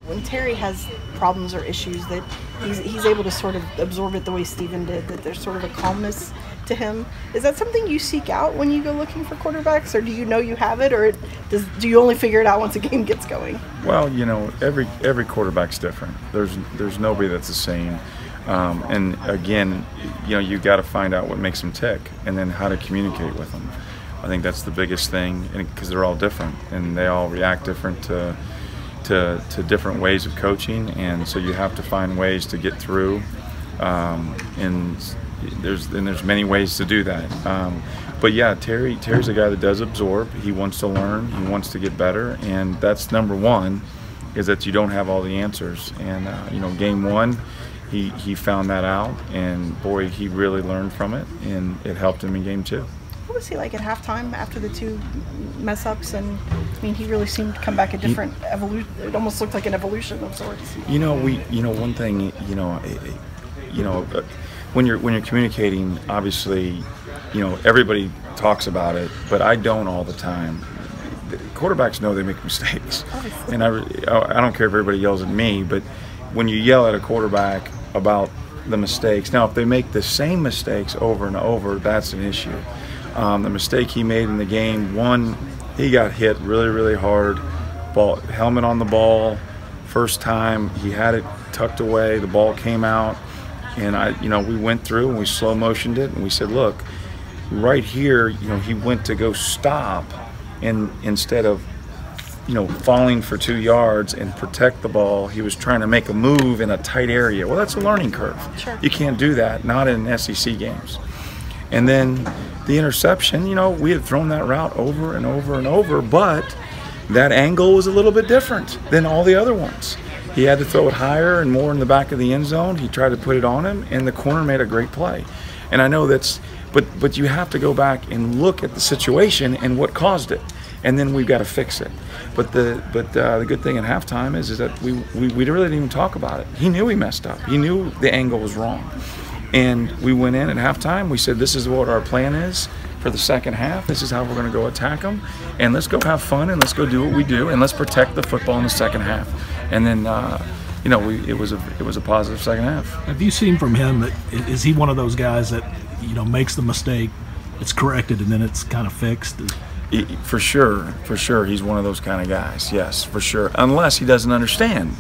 When Terry has problems or issues, that he's able to sort of absorb it the way Steven did, that there's sort of a calmness to him. Is that something you seek out when you go looking for quarterbacks, or do you know you have it, or do you only figure it out once a game gets going? Well, every quarterback's different. There's nobody that's the same. And again, you got to find out what makes them tick, and then how to communicate with them. I think that's the biggest thing, because they're all different, and they all react different to different ways of coaching, and so you have to find ways to get through. And there's many ways to do that. But yeah, Terry's a guy that does absorb. He wants to learn. He wants to get better, and that's number one, is that you don't have all the answers. And game one, he found that out, and boy, he really learned from it, and it helped him in game two. What was he like at halftime after the two mess-ups? And I mean, he really seemed to come back a different evolution. It almost looked like an evolution of sorts. One thing, when you're communicating, obviously, everybody talks about it, but I don't all the time. The quarterbacks know they make mistakes, obviously. And I don't care if everybody yells at me, but when you yell at a quarterback about the mistakes, now if they make the same mistakes over and over, that's an issue. The mistake he made in the game, one, he got hit really, really hard. Helmet on the ball, first time, he had it tucked away, the ball came out, and we went through and we slow motioned it, and we said, look, right here, he went to go stop, and instead of falling for 2 yards and protect the ball, he was trying to make a move in a tight area. Well, that's a learning curve. Sure. You can't do that, not in SEC games. And then the interception, we had thrown that route over and over and over, but that angle was a little bit different than all the other ones. He had to throw it higher and more in the back of the end zone. He tried to put it on him, and the corner made a great play. And I know but you have to go back and look at the situation and what caused it, and then we've got to fix it. But the good thing at halftime is that we really didn't even talk about it. He knew he messed up. He knew the angle was wrong. And we went in at halftime. We said, this is what our plan is for the second half. This is how we're going to go attack them. And let's go have fun, and let's go do what we do, and let's protect the football in the second half. And then, it was a positive second half. Have you seen from him that is he one of those guys that makes the mistake, it's corrected, and then it's kind of fixed? For sure, he's one of those kind of guys. Yes, for sure. Unless he doesn't understand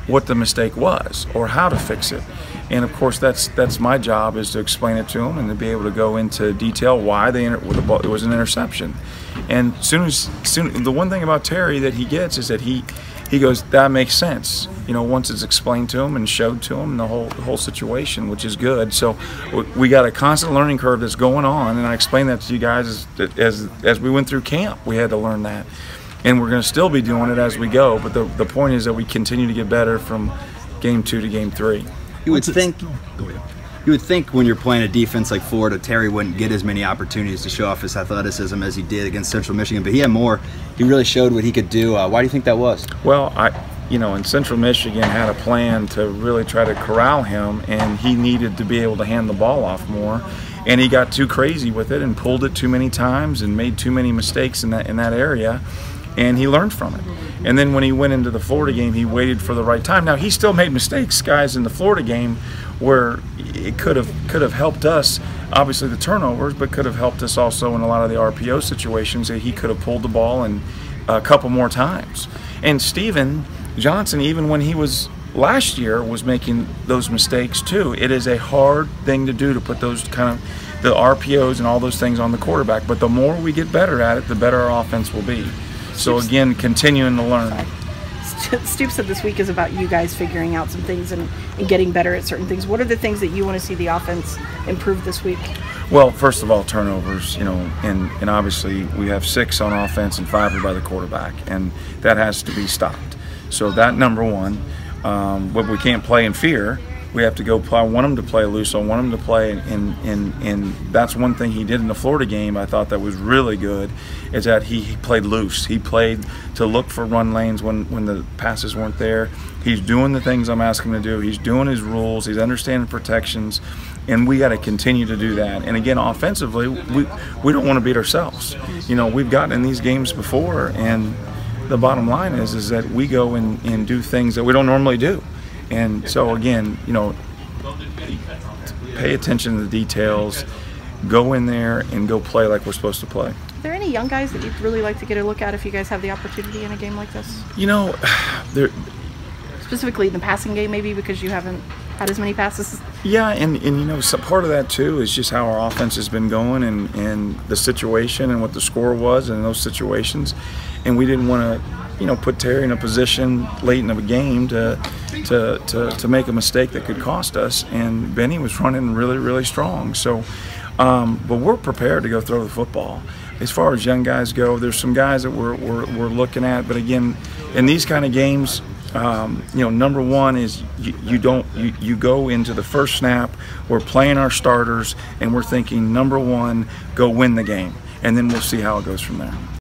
what the mistake was or how to fix it. And of course, that's my job, is to explain it to him and to be able to go into detail why it was an interception. And soon the one thing about Terry that he gets is that he goes, that makes sense. Once it's explained to him and showed to him the whole situation, which is good. So we got a constant learning curve that's going on, and I explained that to you guys as we went through camp. We had to learn that, and we're going to still be doing it as we go. But the point is that we continue to get better from game 2 to game 3. You would think when you're playing a defense like Florida, Terry wouldn't get as many opportunities to show off his athleticism as he did against Central Michigan, but he had more. He really showed what he could do. Why do you think that was? Well, and Central Michigan had a plan to really try to corral him, and he needed to be able to hand the ball off more. And he got too crazy with it and pulled it too many times and made too many mistakes in that area, and he learned from it. And then when he went into the Florida game, he waited for the right time. Now, he still made mistakes, guys, in the Florida game where it could have helped us, obviously the turnovers, but could have helped us also in a lot of the RPO situations that he could have pulled the ball and a couple more times. And Steven Johnson, even when he was last year, was making those mistakes too. It is a hard thing to do, to put those kind of the RPOs and all those things on the quarterback. But the more we get better at it, the better our offense will be. So again, continuing to learn. Stoop said this week is about you guys figuring out some things and getting better at certain things. What are the things that you want to see the offense improve this week? Well, first of all, turnovers, and obviously we have 6 on offense and 5 are by the quarterback, and that has to be stopped. So that, number one. But we can't play in fear. We have to go play. I want him to play loose. I want him to play, and that's one thing he did in the Florida game. I thought that was really good, is that he played loose. He played to look for run lanes when the passes weren't there. He's doing the things I'm asking him to do. He's doing his rules. He's understanding protections, and we got to continue to do that. And again, offensively, we don't want to beat ourselves. We've gotten in these games before, and the bottom line is that we go and do things that we don't normally do. And so again, you know, pay attention to the details, go in there and go play like we're supposed to play. Are there any young guys that you'd really like to get a look at if you guys have the opportunity in a game like this? You know, specifically in the passing game, maybe because you haven't had as many passes. Yeah, and you know, so part of that too is just how our offense has been going and the situation and what the score was in those situations, and we didn't want to, you know, put Terry in a position late in the game to make a mistake that could cost us. And Benny was running really strong. So, but we're prepared to go throw the football. As far as young guys go, there's some guys that we're looking at. But again, in these kind of games, you know, number one is you go into the first snap, we're playing our starters, and we're thinking, number one, go win the game, and then we'll see how it goes from there.